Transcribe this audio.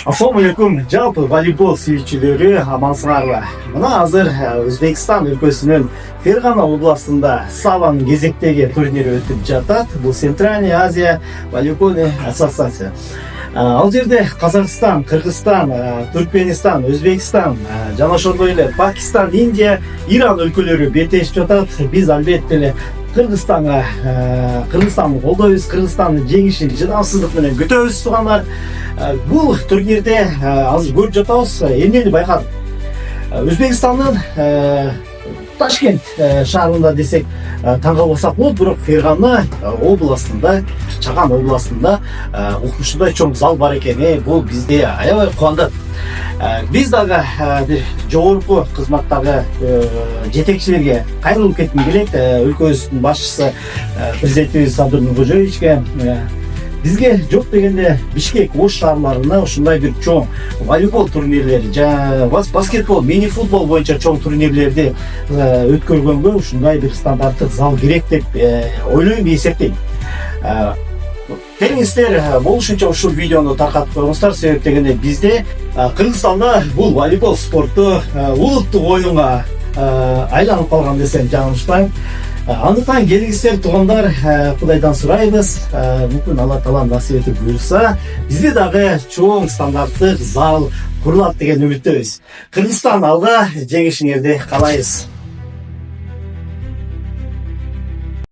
Ассалаумалейкум, жалпы волейбол сүйүүчүлөрү амансыңарбы? Мына азыр Өзбекстан өлкөсүнүн Фергана областында Саванын кезектеги турнири өтүп жатат. Бул Центральная Азия волейбольный ассоциация. Ал жерде Казакстан, Кыргызстан, Туркменистан, Өзбекстан, жана ошондой эле Пакистан, Индия, Иран өлкөлөрү беттешип жатат. Биз албетте эле Кыргызстанды колдойбуз, Кыргызстандын жеңишин чыдамсыздык менен күтөбүз туугандар. Бул турнирде азыр көрүп жатабыз, эмнени байкадык. Өзбекстандын Ташкент шаарында десек таң калбасак болот, бирок Фергана областында, Чаган областында укмуштуудай чоң зал бар экени бул бизди аябай кубандырат. Биз дагы бир жогорку кызматтагы жетекчилерге кайрылып кетким келет. Өлкөбүздүн башчысы президентибиз Садыр Нуркожоевичке бизге жок дегенде Бишкек, Ош шаарларына ушундай бир чоң волейбол турнирлери, баскетбол, мини футбол боюнча чоң турнирлерди өткөргөнгө ушундай бир стандарттык зал керек деп ойлойм, эсептейм. Келиңиздер болушунча ушул видеону таркатып коюңуздар, себеп дегенде бизде Кыргызстанда бул волейбол спорту улуттук оюнга айланып калган десем жаңылышпайм. Андыктан келиңиздер туугандар, Кудайдан сурайбыз, мүмкүн Алла Таала насип этип буйрса, бизде дагы чоң стандарттык зал курулат деген үмүттөбүз. Кыргызстан алга, жеңишиңерди каалайбыз.